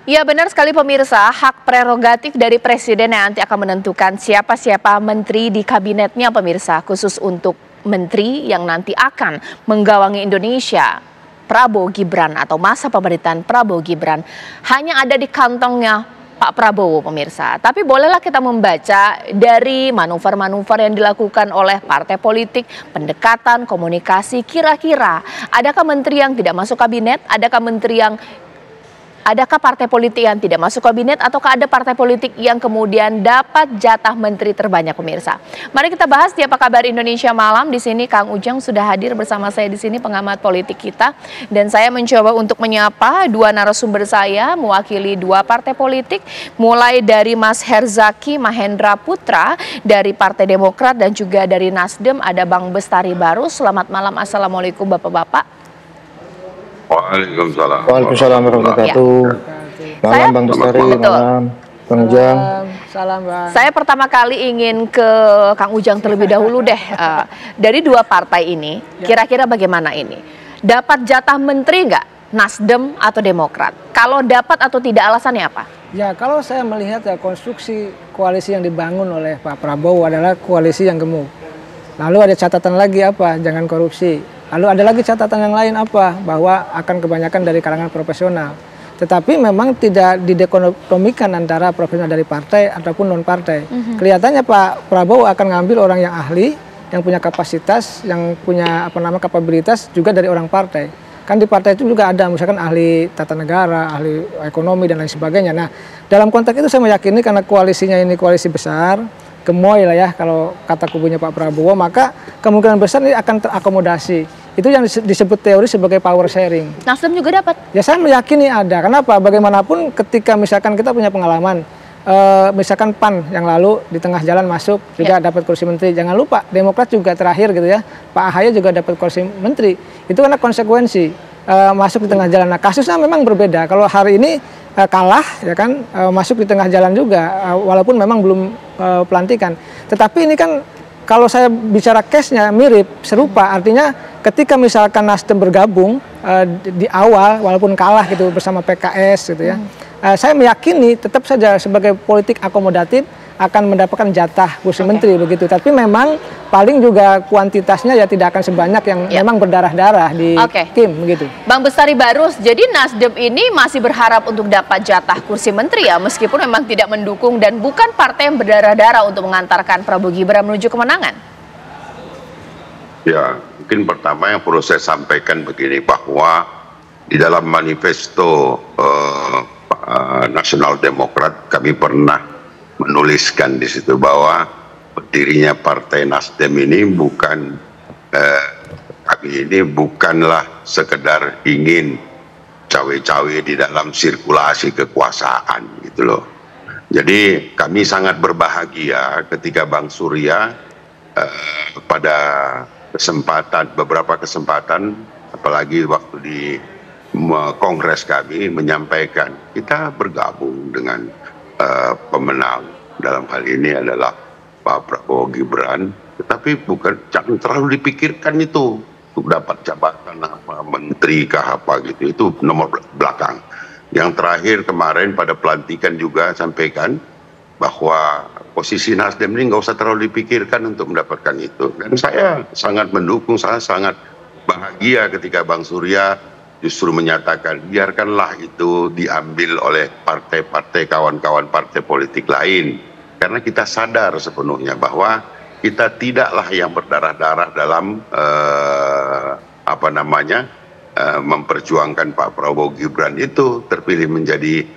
Ya benar sekali pemirsa, hak prerogatif dari Presiden yang nanti akan menentukan siapa-siapa menteri di kabinetnya pemirsa, khusus untuk menteri yang nanti akan menggawangi Indonesia. Prabowo Gibran atau masa pemerintahan Prabowo Gibran hanya ada di kantongnya Pak Prabowo pemirsa. Tapi bolehlah kita membaca dari manuver-manuver yang dilakukan oleh partai politik, pendekatan, komunikasi, kira-kira adakah menteri yang tidak masuk kabinet, adakah partai politik yang tidak masuk kabinet, ataukah ada partai politik yang kemudian dapat jatah menteri terbanyak pemirsa. Mari kita bahas di Apa Kabar Indonesia Malam. Di sini Kang Ujang sudah hadir bersama saya di sini, pengamat politik kita, dan saya mencoba untuk menyapa dua narasumber saya mewakili dua partai politik, mulai dari Mas Herzaki Mahendra Putra dari Partai Demokrat dan juga dari Nasdem ada Bang Bestari Barus. Selamat malam, assalamualaikum bapak-bapak. Waalaikumsalam. Waalaikumsalam warahmatullahi wabarakatuh. Malam Bang Bestari, malam Bang Ujang. Salam Bang. Saya pertama kali ingin ke Kang Ujang terlebih dahulu deh. Dari dua partai ini, kira-kira bagaimana ini? Dapat jatah menteri nggak Nasdem atau Demokrat? Kalau dapat atau tidak, alasannya apa? Ya, kalau saya melihat ya, konstruksi koalisi yang dibangun oleh Pak Prabowo adalah koalisi yang gemuk. Lalu ada catatan lagi apa? Jangan korupsi. Lalu ada lagi catatan yang lain apa? Bahwa akan kebanyakan dari kalangan profesional. Tetapi memang tidak didekotomikan antara profesional dari partai ataupun non partai. Kelihatannya Pak Prabowo akan ngambil orang yang ahli, yang punya kapasitas, yang punya kapabilitas juga dari orang partai. Kan di partai itu juga ada misalkan ahli tata negara, ahli ekonomi dan lain sebagainya. Nah, dalam konteks itu saya meyakini karena koalisinya ini koalisi besar, gemoy lah ya kalau kata kubunya Pak Prabowo, maka kemungkinan besar ini akan terakomodasi. Itu yang disebut teori sebagai power sharing. Nasdem juga dapat? Ya, saya meyakini ada. Kenapa? Bagaimanapun ketika misalkan kita punya pengalaman, misalkan PAN yang lalu di tengah jalan masuk juga dapat kursi menteri. Jangan lupa Demokrat juga terakhir gitu ya, Pak AHY juga dapat kursi menteri. Itu karena konsekuensi masuk di tengah jalan. Nah, kasusnya memang berbeda. Kalau hari ini kalah ya kan, masuk di tengah jalan juga, walaupun memang belum pelantikan. Tetapi ini kan kalau saya bicara case-nya mirip, serupa, artinya ketika misalkan Nasdem bergabung di awal walaupun kalah gitu bersama PKS gitu ya, saya meyakini tetap saja sebagai politik akomodatif akan mendapatkan jatah kursi menteri begitu. Tapi memang paling juga kuantitasnya ya tidak akan sebanyak yang memang berdarah-darah di Kim begitu. Bang Bestari Barus, jadi Nasdem ini masih berharap untuk dapat jatah kursi menteri ya, meskipun memang tidak mendukung dan bukan partai yang berdarah-darah untuk mengantarkan Prabowo Gibran menuju kemenangan. Ya, mungkin pertama yang perlu saya sampaikan begini, bahwa di dalam manifesto Nasional Demokrat kami pernah menuliskan di situ bahwa berdirinya Partai Nasdem ini kami ini bukanlah sekedar ingin cawe-cawe di dalam sirkulasi kekuasaan gitu loh. Jadi kami sangat berbahagia ketika Bang Surya pada beberapa kesempatan, apalagi waktu di kongres kami menyampaikan kita bergabung dengan pemenang dalam hal ini adalah Pak Prabowo Gibran, tetapi jangan terlalu dipikirkan itu untuk dapat jabatan apa, menteri kah apa gitu, itu nomor belakang. Yang terakhir kemarin pada pelantikan juga sampaikan bahwa posisi Nasdem ini nggak usah terlalu dipikirkan untuk mendapatkan itu, dan saya sangat mendukung, saya sangat bahagia ketika Bang Surya justru menyatakan biarkanlah itu diambil oleh partai-partai, kawan-kawan partai politik lain, karena kita sadar sepenuhnya bahwa kita tidaklah yang berdarah-darah dalam memperjuangkan Pak Prabowo Gibran itu terpilih menjadi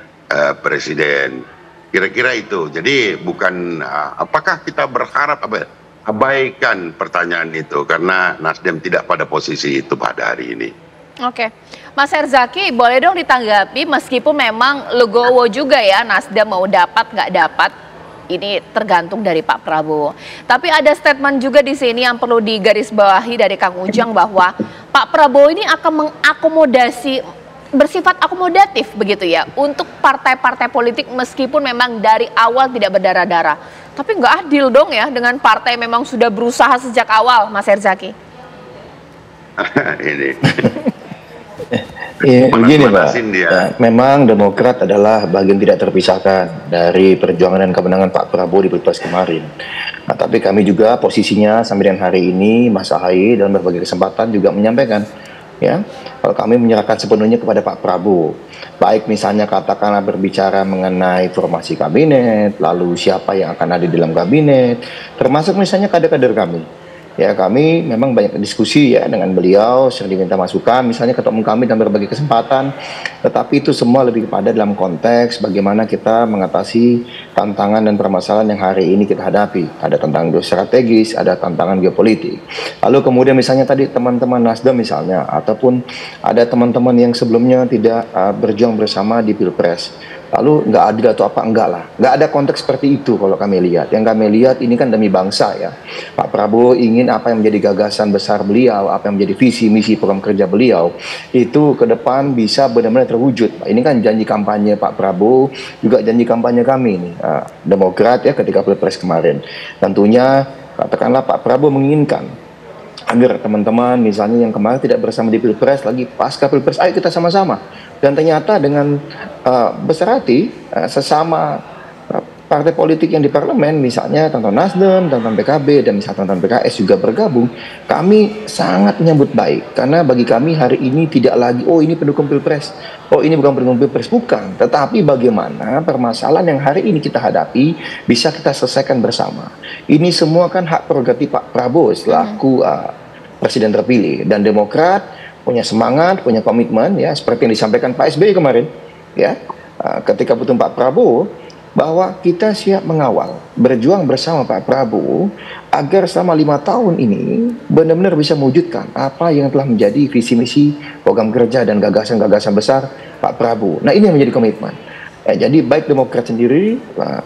presiden. Kira-kira itu. Jadi bukan apakah kita berharap abaikan pertanyaan itu karena Nasdem tidak pada posisi itu pada hari ini. Oke, Mas Herzaki, boleh dong ditanggapi, meskipun memang legowo juga ya Nasdem mau dapat nggak dapat, ini tergantung dari Pak Prabowo. Tapi ada statement juga di sini yang perlu digarisbawahi dari Kang Ujang bahwa Pak Prabowo ini akan mengakomodasi, bersifat akomodatif begitu ya untuk partai-partai politik meskipun memang dari awal tidak berdarah-darah. Tapi nggak adil dong ya dengan partai memang sudah berusaha sejak awal, Mas Herzaki. Ini Begini Pak, Manas-manasin dia. ya, memang Demokrat adalah bagian tidak terpisahkan dari perjuangan dan kemenangan Pak Prabowo di Pilpres kemarin. Nah, tapi kami juga posisinya sampai dengan hari ini, Mas Ahaye dalam berbagai kesempatan juga menyampaikan, ya, kalau kami menyerahkan sepenuhnya kepada Pak Prabowo. Baik misalnya katakanlah berbicara mengenai formasi kabinet, lalu siapa yang akan ada di dalam kabinet, termasuk misalnya kader-kader kami. Ya, kami memang banyak diskusi ya dengan beliau, sering diminta masukan, misalnya ketua umum kami dalam berbagai kesempatan, tetapi itu semua lebih kepada dalam konteks bagaimana kita mengatasi tantangan dan permasalahan yang hari ini kita hadapi. Ada tantangan geostrategis, ada tantangan geopolitik. Lalu kemudian misalnya tadi teman-teman Nasdem misalnya, ataupun ada teman-teman yang sebelumnya tidak berjuang bersama di Pilpres. Lalu nggak adil atau apa, enggak lah. Nggak ada konteks seperti itu kalau kami lihat. Yang kami lihat ini kan demi bangsa ya. Pak Prabowo ingin apa yang menjadi gagasan besar beliau, apa yang menjadi visi, misi, program kerja beliau, itu ke depan bisa benar-benar terwujud. Ini kan janji kampanye Pak Prabowo, juga janji kampanye kami nih, Demokrat ya ketika Pilpres kemarin. Tentunya katakanlah Pak Prabowo menginginkan agar teman-teman misalnya yang kemarin tidak bersama di Pilpres, lagi pasca Pilpres, ayo kita sama-sama. Dan ternyata dengan besar hati sesama partai politik yang di parlemen, misalnya teman-teman Nasdem, teman-teman PKB, dan misalnya teman-teman PKS juga bergabung, kami sangat menyambut baik. Karena bagi kami hari ini tidak lagi, oh ini pendukung Pilpres, oh ini bukan pendukung Pilpres, bukan. Tetapi bagaimana permasalahan yang hari ini kita hadapi bisa kita selesaikan bersama. Ini semua kan hak prerogatif Pak Prabowo selaku presiden terpilih, dan Demokrat punya semangat, punya komitmen ya seperti yang disampaikan Pak SBY kemarin ya ketika bertemu Pak Prabowo, bahwa kita siap mengawal, berjuang bersama Pak Prabowo agar selama 5 tahun ini benar-benar bisa mewujudkan apa yang telah menjadi visi misi, program kerja dan gagasan-gagasan besar Pak Prabowo. Nah, ini yang menjadi komitmen. Jadi baik Demokrat sendiri,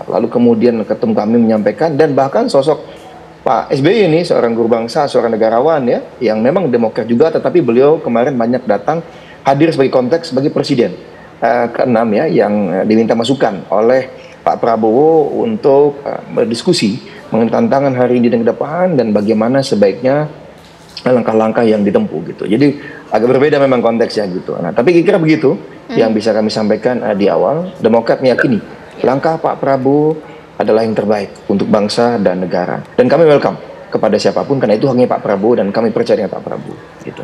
lalu kemudian ketum kami menyampaikan, dan bahkan sosok Pak SBY ini seorang guru bangsa, seorang negarawan ya, yang memang Demokrat juga, tetapi beliau kemarin banyak datang hadir sebagai konteks sebagai presiden ke-6 ya, yang diminta masukan oleh Pak Prabowo untuk berdiskusi mengenai tantangan hari ini dan ke depan dan bagaimana sebaiknya langkah-langkah yang ditempuh gitu. Jadi agak berbeda memang konteksnya gitu. Nah, tapi kira-kira begitu yang bisa kami sampaikan di awal. Demokrat meyakini langkah Pak Prabowo adalah yang terbaik untuk bangsa dan negara. Dan kami welcome kepada siapapun, karena itu haknya Pak Prabowo dan kami percaya dengan Pak Prabowo. Gitu.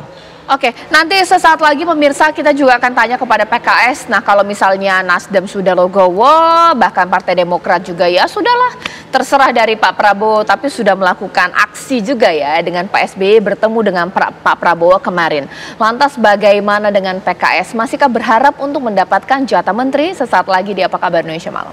Oke, nanti sesaat lagi pemirsa kita juga akan tanya kepada PKS. Nah, kalau misalnya Nasdem sudah logowo, bahkan Partai Demokrat juga ya sudahlah, terserah dari Pak Prabowo, tapi sudah melakukan aksi juga ya dengan Pak SBY bertemu dengan Pak Prabowo kemarin. Lantas bagaimana dengan PKS? Masihkah berharap untuk mendapatkan jatah menteri? Sesaat lagi di Apa Kabar Indonesia Malam.